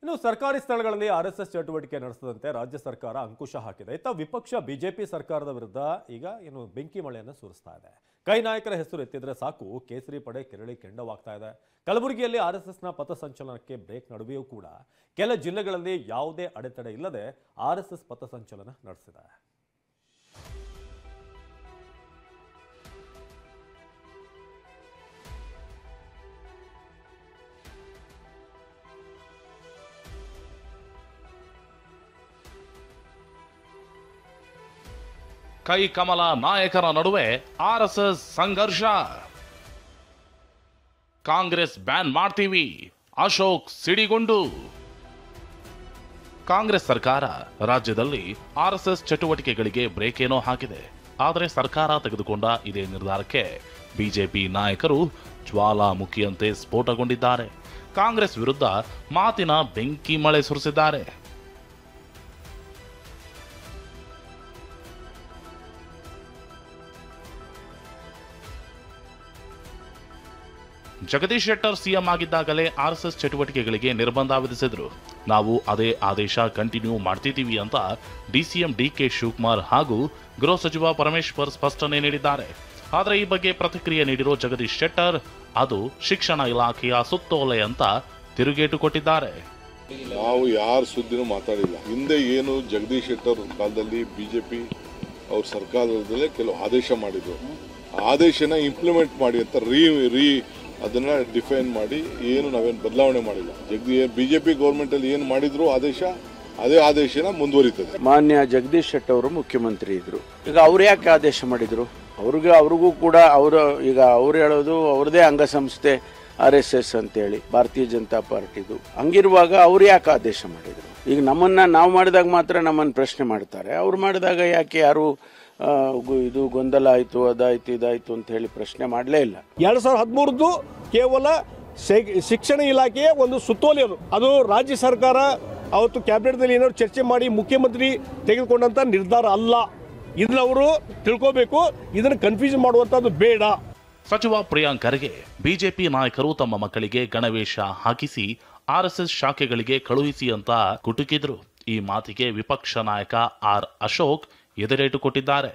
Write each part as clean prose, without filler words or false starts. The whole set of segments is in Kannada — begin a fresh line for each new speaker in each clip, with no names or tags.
ಇನ್ನು ಸರ್ಕಾರಿ ಸ್ಥಳಗಳಲ್ಲಿ ಆರ್ಎಸ್ಎಸ್ ಚಟುವಟಿಕೆ ನಡೆಸದಂತೆ ರಾಜ್ಯ ಸರ್ಕಾರ ಅಂಕುಶ ಹಾಕಿದೆ. ಇತ್ತ ವಿಪಕ್ಷ ಬಿಜೆಪಿ ಸರ್ಕಾರದ ವಿರುದ್ಧ ಈಗ ಏನು ಬೆಂಕಿ ಮಳೆಯನ್ನು ಸುರಿಸ್ತಾ ಇದೆ. ಕೈ ನಾಯಕರ ಹೆಸರು ಎತ್ತಿದ್ರೆ ಸಾಕು ಕೇಸರಿ ಪಡೆ ಕೆರಳಿ ಕೆಂಡವಾಗ್ತಾ ಇದೆ. ಕಲಬುರಗಿಯಲ್ಲಿ ಆರ್ಎಸ್ಎಸ್ನ ಪಥಸಂಚಲನಕ್ಕೆ ಬ್ರೇಕ್ ನಡುವೆಯೂ ಕೂಡ ಕೆಲ ಜಿಲ್ಲೆಗಳಲ್ಲಿ ಯಾವುದೇ ಅಡೆತಡೆ ಇಲ್ಲದೆ ಆರ್ಎಸ್ಎಸ್ ಪಥಸಂಚಲನ ನಡೆಸಿದೆ.
ಕೈ ಕಮಲ ನಾಯಕರ ನಡುವೆ ಆರ್ಎಸ್ಎಸ್ ಸಂಘರ್ಷ. ಕಾಂಗ್ರೆಸ್ ಬ್ಯಾನ್ ಮಾಡ್ತೀವಿ, ಅಶೋಕ್ ಸಿಡಿಗೊಂಡು. ಕಾಂಗ್ರೆಸ್ ಸರ್ಕಾರ ರಾಜ್ಯದಲ್ಲಿ ಆರ್ಎಸ್ಎಸ್ ಚಟುವಟಿಕೆಗಳಿಗೆ ಬ್ರೇಕ್ ಏನೋ ಹಾಕಿದೆ. ಆದರೆ ಸರ್ಕಾರ ತೆಗೆದುಕೊಂಡ ಇದೇ ನಿರ್ಧಾರಕ್ಕೆ ಬಿಜೆಪಿ ನಾಯಕರು ಜ್ವಾಲಾಮುಖಿಯಂತೆ ಸ್ಫೋಟಗೊಂಡಿದ್ದಾರೆ. ಕಾಂಗ್ರೆಸ್ ವಿರುದ್ಧ ಮಾತಿನ ಬೆಂಕಿ ಮಳೆ ಸುರಿಸಿದ್ದಾರೆ. ಜಗದೀಶ್ ಶೆಟ್ಟರ್ ಸಿಎಂ ಆಗಿದ್ದಾಗಲೇ ಆರ್ಎಸ್ಎಸ್ ಚಟುವಟಿಕೆಗಳಿಗೆ ನಿರ್ಬಂಧ ವಿಧಿಸಿದ್ರು. ನಾವು ಅದೇ ಆದೇಶ ಕಂಟಿನ್ಯೂ ಮಾಡ್ತಿದ್ದೀವಿ ಅಂತ ಡಿಸಿಎಂ ಡಿಕೆ ಶಿವಕುಮಾರ್ ಹಾಗೂ ಗೃಹ ಸಚಿವ ಪರಮೇಶ್ವರ್ ಸ್ಪಷ್ಟನೆ ನೀಡಿದ್ದಾರೆ. ಆದರೆ ಈ ಬಗ್ಗೆ ಪ್ರತಿಕ್ರಿಯೆ ನೀಡಿರೋ ಜಗದೀಶ್ ಶೆಟ್ಟರ್ ಅದು ಶಿಕ್ಷಣ ಇಲಾಖೆಯ ಸುತ್ತೋಲೆ ಅಂತ ತಿರುಗೇಟು ಕೊಟ್ಟಿದ್ದಾರೆ.
ನಾವು ಯಾರ ಸುದ್ದಿನೂ ಮಾತಾಡಿಲ್ಲ. ಹಿಂದೆ ಏನು ಜಗದೀಶ್ ಶೆಟ್ಟರ್ ಕಾಲದಲ್ಲಿ ಬಿಜೆಪಿ ಅವ್ರ ಸರ್ಕಾರದಲ್ಲೇ ಕೆಲವು ಆದೇಶ ಮಾಡಿದ್ರು. ಆದೇಶನ ಇಂಪ್ಲಿಮೆಂಟ್ ಮಾಡಿ ಅಂತ ಅದನ್ನ ಡಿಫೈನ್ ಮಾಡಿ ಏನು ನಾವೇನು ಬದಲಾವಣೆ ಮಾಡಿಲ್ಲ. ಬಿಜೆಪಿ ಗೌರ್ಮೆಂಟ್ ಅಲ್ಲಿ ಏನು ಮಾಡಿದ್ರು ಆದೇಶ ಅದೇ ಆದೇಶನ ಮುಂದುವರಿತದೆ.
ಮಾನ್ಯ ಜಗದೀಶ್ ಶೆಟ್ಟರ್ ಅವರು ಮುಖ್ಯಮಂತ್ರಿ ಇದ್ರು. ಈಗ ಅವ್ರು ಯಾಕೆ ಆದೇಶ ಮಾಡಿದ್ರು? ಅವ್ರಿಗೂ ಕೂಡ ಅವ್ರು ಹೇಳೋದು ಅವ್ರದೇ ಅಂಗಸಂಸ್ಥೆ RSS ಅಂತೇಳಿ ಭಾರತೀಯ ಜನತಾ ಪಾರ್ಟಿದು. ಹಂಗಿರುವಾಗ ಅವ್ರು ಯಾಕೆ ಆದೇಶ ಮಾಡಿದ್ರು? ಈಗ ನಾವು ಮಾಡಿದಾಗ ಮಾತ್ರ ನಮ್ಮನ್ನು ಪ್ರಶ್ನೆ ಮಾಡ್ತಾರೆ. ಅವ್ರು ಮಾಡಿದಾಗ ಯಾಕೆ ಯಾರು ಇದು ಗೊಂದಲ ಆಯ್ತು, ಅದಾಯ್ತು, ಇದಾಯ್ತು ಅಂತ ಹೇಳಿ ಪ್ರಶ್ನೆ ಮಾಡಲೇ ಇಲ್ಲ.
2013 ಕೇವಲ ಶಿಕ್ಷಣ ಇಲಾಖೆಯ ಒಂದು ಸುತ್ತೋಲೆ ಅದು ರಾಜ್ಯ ಸರ್ಕಾರ ಅವತ್ತು ಕ್ಯಾಬಿನೆಟ್ನಲ್ಲಿ ಏನಾದ್ರು ಚರ್ಚೆ ಮಾಡಿ ಮುಖ್ಯಮಂತ್ರಿ ತೆಗೆದುಕೊಂಡಂತ ನಿರ್ಧಾರ ಅಲ್ಲ. ಇದನ್ನ ಅವರು ತಿಳ್ಕೋಬೇಕು. ಇದನ್ನು ಕನ್ಫ್ಯೂಷನ್ ಮಾಡುವಂತದ್ದು ಬೇಡ.
ಸಚಿವ ಪ್ರಿಯಾಂಕ್ ಖರ್ಗೆ ಬಿಜೆಪಿ ನಾಯಕರು ತಮ್ಮ ಮಕ್ಕಳಿಗೆ ಗಣವೇಶ ಹಾಕಿಸಿ ಆರ್ಎಸ್ಎಸ್ ಶಾಖೆಗಳಿಗೆ ಕಳುಹಿಸಿ ಅಂತ ಕುಟುಕಿದ್ರು. ಈ ಮಾತಿಗೆ ವಿಪಕ್ಷ ನಾಯಕ ಅಶೋಕ್ ಎದುರೇಟು ಕೊಟ್ಟಿದ್ದಾರೆ.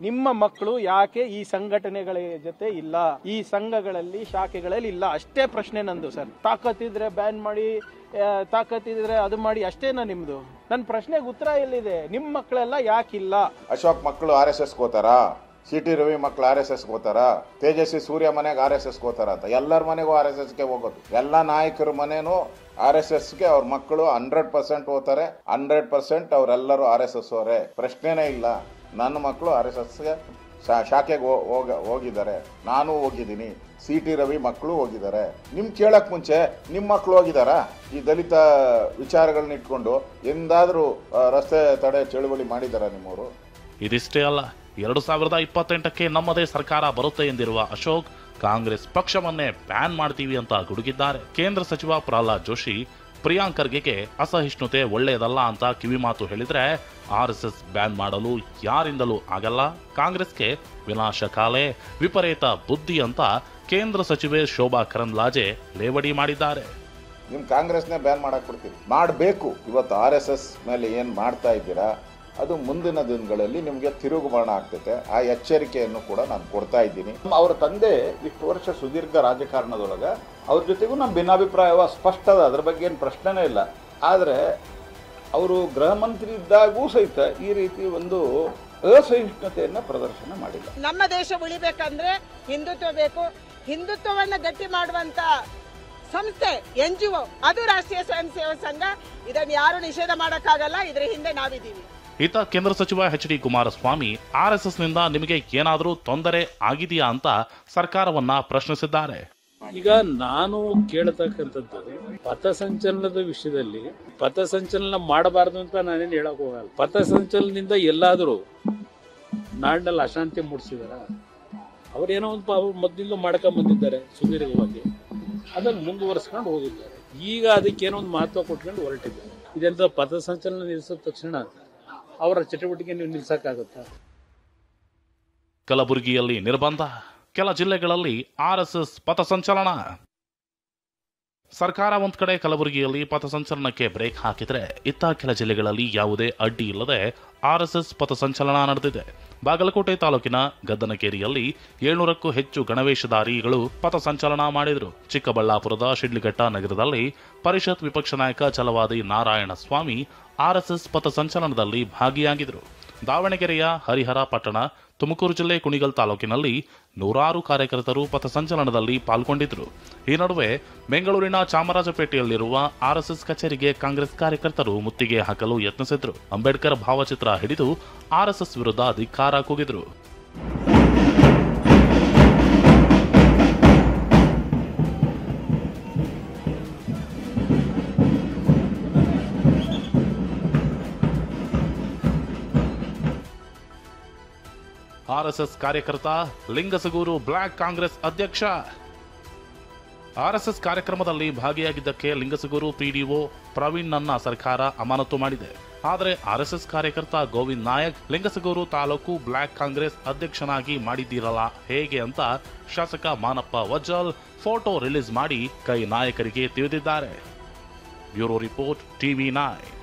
ನಿಮ್ಮ ಮಕ್ಕಳು ಯಾಕೆ ಈ ಸಂಘಟನೆಗಳ ಜೊತೆ ಇಲ್ಲ, ಈ ಸಂಘಗಳಲ್ಲಿ ಶಾಖೆಗಳಲ್ಲಿ ಇಲ್ಲ, ಅಷ್ಟೇ ಪ್ರಶ್ನೆ ನಂದು ಸರ್. ತಾಕತ್ತಿದ್ರೆ ಬ್ಯಾನ್ ಮಾಡಿ, ತಾಕತ್ತಿದ್ರೆ ಅದು ಮಾಡಿ, ಅಷ್ಟೇನಾ ನಿಮ್ದು? ನನ್ನ ಪ್ರಶ್ನೆಗೆ ಉತ್ತರ ಎಲ್ಲಿದೆ? ನಿಮ್ಮ ಮಕ್ಕಳೆಲ್ಲ ಯಾಕಿಲ್ಲ?
ಅಶೋಕ್ ಮಕ್ಕಳು RSS ಹೋತಾರಾ? CT ರವಿ ಮಕ್ಕಳು RSS ಹೋತಾರ? ತೇಜಸ್ವಿ ಸೂರ್ಯ ಮನೆಗೆ RSS ಹೋತಾರ ಅಂತ? ಎಲ್ಲರ ಮನೆಗೂ RSSಗೆ ಹೋಗೋದು. ಎಲ್ಲ ನಾಯಕರ ಮನೆನೂ RSSಗೆ ಅವ್ರ ಮಕ್ಕಳು 100% ಹೋಗ್ತಾರೆ. 100% ಅವರೆಲ್ಲರೂ RSS ಅವರೇ, ಪ್ರಶ್ನೆನೇ ಇಲ್ಲ. ನನ್ನ ಮಕ್ಕಳು RSSಗೆ ಶಾಖೆಗೆ ಹೋಗಿದ್ದಾರೆ, ನಾನು ಹೋಗಿದ್ದೀನಿ, CT ರವಿ ಮಕ್ಕಳು ಹೋಗಿದ್ದಾರೆ. ನಿಮ್ ಕೇಳಕ್ ಮುಂಚೆ ನಿಮ್ಮ ಮಕ್ಕಳು ಹೋಗಿದಾರಾ? ಈ ದಲಿತ ವಿಚಾರಗಳನ್ನ ಇಟ್ಕೊಂಡು ಎಂದಾದ್ರೂ ರಸ್ತೆ ತಡೆ ಚಳುವಳಿ ಮಾಡಿದಾರ ನಿಮ್ಮವರು?
ಇದಿಷ್ಟೇ ಅಲ್ಲ, 2028ಕ್ಕೆ ನಮ್ಮದೇ ಸರ್ಕಾರ ಬರುತ್ತೆ ಎಂದಿರುವ ಅಶೋಕ್ ಕಾಂಗ್ರೆಸ್ ಪಕ್ಷವನ್ನೇ ಬ್ಯಾನ್ ಮಾಡ್ತೀವಿ ಅಂತ ಗುಡುಗಿದ್ದಾರೆ. ಕೇಂದ್ರ ಸಚಿವ ಪ್ರಹ್ಲಾದ್ ಜೋಶಿ ಪ್ರಿಯಾಂಕ್ ಖರ್ಗೆಗೆ ಅಸಹಿಷ್ಣುತೆ ಒಳ್ಳೆಯದಲ್ಲ ಅಂತ ಕಿವಿಮಾತು ಹೇಳಿದ್ರೆ RSS ಬ್ಯಾನ್ ಮಾಡಲು ಯಾರಿಂದಲೂ ಆಗಲ್ಲ, ಕಾಂಗ್ರೆಸ್ಗೆ ವಿನಾಶಕಾಲೆ, ವಿಪರೀತ ಬುದ್ಧಿ ಅಂತ ಕೇಂದ್ರ ಸಚಿವೆ ಶೋಭಾ ಕರಂದ್ಲಾಜೆ ಲೇವಡಿ ಮಾಡಿದ್ದಾರೆ.
ನಿಮ್ ಕಾಂಗ್ರೆಸ್ನೇ ಬ್ಯಾನ್ ಮಾಡಕ್ ಬಿಡ್ತೀವಿ? ಮಾಡಬೇಕು. ಇವತ್ತು RSS ಮೇಲೆ ಏನ್ ಮಾಡ್ತಾ ಇದ್ದೀರಾ ಅದು ಮುಂದಿನ ದಿನಗಳಲ್ಲಿ ನಿಮಗೆ ತಿರುಗುಬಾಣ ಆಗ್ತೈತೆ. ಆ ಎಚ್ಚರಿಕೆಯನ್ನು ಕೂಡ ನಾನು ಕೊಡ್ತಾ ಇದ್ದೀನಿ. ಅವರ ತಂದೆ ಇಷ್ಟು ವರ್ಷ ಸುದೀರ್ಘ ರಾಜಕಾರಣದೊಳಗ ಅವ್ರ ಜೊತೆಗೂ ನಮ್ಮ ಭಿನ್ನಾಭಿಪ್ರಾಯ ಸ್ಪಷ್ಟ ಅದ, ಅದ್ರ ಬಗ್ಗೆ ಏನು ಪ್ರಶ್ನೆನೇ ಇಲ್ಲ. ಆದರೆ ಅವರು ಗೃಹ ಮಂತ್ರಿ ಇದ್ದಾಗೂ ಸಹಿತ ಈ ರೀತಿ ಒಂದು ಅಸಹಿಷ್ಣುತೆಯನ್ನು ಪ್ರದರ್ಶನ ಮಾಡಿಲ್ಲ.
ನಮ್ಮ ದೇಶ ಉಳಿಬೇಕಂದ್ರೆ ಹಿಂದುತ್ವ ಬೇಕು. ಹಿಂದುತ್ವವನ್ನು ಗಟ್ಟಿ ಮಾಡುವಂತ ಸಂಸ್ಥೆ NGO ಅದು ರಾಷ್ಟ್ರೀಯ ಸ್ವಯಂ ಸೇವಕ ಸಂಘ. ಇದನ್ನು ಯಾರು ನಿಷೇಧ ಮಾಡಕ್ಕಾಗಲ್ಲ. ಇದ್ರ ಹಿಂದೆ ನಾವಿದ್ದೀವಿ.
ಈತ ಕೇಂದ್ರ ಸಚಿವ HD ಕುಮಾರಸ್ವಾಮಿ RSSನಿಂದ ನಿಮಗೆ ಏನಾದರೂ ತೊಂದರೆ ಆಗಿದೆಯಾ ಅಂತ ಸರ್ಕಾರವನ್ನ ಪ್ರಶ್ನಿಸಿದ್ದಾರೆ.
ಈಗ ನಾನು ಕೇಳತಕ್ಕಂಥದ್ದು ಪಥಸಂಚಲನದ ವಿಷಯದಲ್ಲಿ ಪಥಸಂಚಲನ ಮಾಡಬಾರದು ಅಂತ ನಾನೇನು ಹೇಳಕ್ ಹೋಗಲ್ಲ. ಪಥಸಂಚಲನದಿಂದ ಎಲ್ಲಾದರೂ ನಾಡಿನಲ್ಲಿ ಅಶಾಂತಿ ಮೂಡಿಸಿದಾರ? ಅವ್ರೇನೋ ಒಂದು ಮೊದಲಿಂದ ಮಾಡ್ಕೊಂಡ್ ಬಂದಿದ್ದಾರೆ ಸುದೀರ್ಘವಾಗಿ, ಅದನ್ನು ಮುಂದುವರಿಸ್ಕೊಂಡು ಹೋಗಿದ್ದಾರೆ. ಈಗ ಅದಕ್ಕೇನೋ ಒಂದು ಮಹತ್ವ ಕೊಟ್ಕೊಂಡು ಹೊರಟಿದ್ದಾರೆ. ಇದೆಂತ ಪಥಸಂಚಲನ ನಿಲ್ಲಿಸಿದ ತಕ್ಷಣ ಅವರ ಚಟುವಟಿಕೆ ನೀವು ನಿಲ್ಸಕ್ಕಾಗುತ್ತಾ?
ಕಲಬುರಗಿಯಲ್ಲಿ ನಿರ್ಬಂಧ, ಕೆಲ ಜಿಲ್ಲೆಗಳಲ್ಲಿ RSS ಪಥಸಂಚಲನ. ಸರ್ಕಾರ ಒಂದ್ ಕಡೆ ಕಲಬುರಗಿಯಲ್ಲಿ ಪಥಸಂಚಲನಕ್ಕೆ ಬ್ರೇಕ್ ಹಾಕಿದ್ರೆ ಇತ್ತ ಕೆಲ ಜಿಲ್ಲೆಗಳಲ್ಲಿ ಯಾವುದೇ ಅಡ್ಡಿ ಇಲ್ಲದೆ ಆರ್ಎಸ್ಎಸ್ ಪಥಸಂಚಲನ ನಡೆದಿದೆ. ಬಾಗಲಕೋಟೆ ತಾಲೂಕಿನ ಗದ್ದನಕೇರಿಯಲ್ಲಿ 700ಕ್ಕೂ ಹೆಚ್ಚು ಗಣವೇಶಧಾರಿಗಳು ಪಥಸಂಚಲನ ಮಾಡಿದರು. ಚಿಕ್ಕಬಳ್ಳಾಪುರದ ಶಿಡ್ಲಘಟ್ಟ ನಗರದಲ್ಲಿ ಪರಿಷತ್ ವಿಪಕ್ಷ ನಾಯಕ ಛಲವಾದಿ ನಾರಾಯಣ ಸ್ವಾಮಿ ಆರ್ಎಸ್ಎಸ್ ಪಥಸಂಚಲನದಲ್ಲಿ ಭಾಗಿಯಾಗಿದ್ದರು. ದಾವಣಗೆರೆಯ ಹರಿಹರ ಪಟ್ಟಣ, ತುಮಕೂರು ಜಿಲ್ಲೆ ಕುಣಿಗಲ್ ತಾಲೂಕಿನಲ್ಲಿ ನೂರಾರು ಕಾರ್ಯಕರ್ತರು ಪಥಸಂಚಲನದಲ್ಲಿ ಪಾಲ್ಗೊಂಡಿದ್ದರು. ಈ ನಡುವೆ ಬೆಂಗಳೂರಿನ ಚಾಮರಾಜಪೇಟೆಯಲ್ಲಿರುವ ಆರ್ಎಸ್ಎಸ್ ಕಚೇರಿಗೆ ಕಾಂಗ್ರೆಸ್ ಕಾರ್ಯಕರ್ತರು ಮುತ್ತಿಗೆ ಹಾಕಲು ಯತ್ನಿಸಿದ್ರು. ಅಂಬೇಡ್ಕರ್ ಭಾವಚಿತ್ರ ಹಿಡಿದು ಆರ್ಎಸ್ಎಸ್ ವಿರುದ್ಧ ಧಿಕ್ಕಾರ ಕೂಗಿದ್ರು. ಆರ್ಎಸ್ಎಸ್ ಕಾರ್ಯಕರ್ತ ಲಿಂಗಸಗೂರು ಬ್ಲಾಕ್ ಕಾಂಗ್ರೆಸ್ ಅಧ್ಯಕ್ಷ. ಆರ್ಎಸ್ಎಸ್ ಕಾರ್ಯಕ್ರಮದಲ್ಲಿ ಭಾಗಿಯಾಗಿದ್ದಕ್ಕೆ ಲಿಂಗಸಗೂರು ಪಿಡಿಒ ಪ್ರವೀಣ್ ನನ್ನ ಸರ್ಕಾರ ಅಮಾನತು ಮಾಡಿದೆ. ಆದರೆ ಆರ್ಎಸ್ಎಸ್ ಕಾರ್ಯಕರ್ತ ಗೋವಿಂದ್ ನಾಯಕ್ ಲಿಂಗಸಗೂರು ತಾಲೂಕು ಬ್ಲಾಕ್ ಕಾಂಗ್ರೆಸ್ ಅಧ್ಯಕ್ಷನಾಗಿ ಮಾಡಿದ್ದೀರಲ್ಲ ಹೇಗೆ ಅಂತ ಶಾಸಕ ಮಾನಪ್ಪ ವಜ್ಜಲ್ ಫೋಟೋ ರಿಲೀಸ್ ಮಾಡಿ ಕೈ ನಾಯಕರಿಗೆ ತಿಳಿದಿದ್ದಾರೆ. Bureau report, TV9.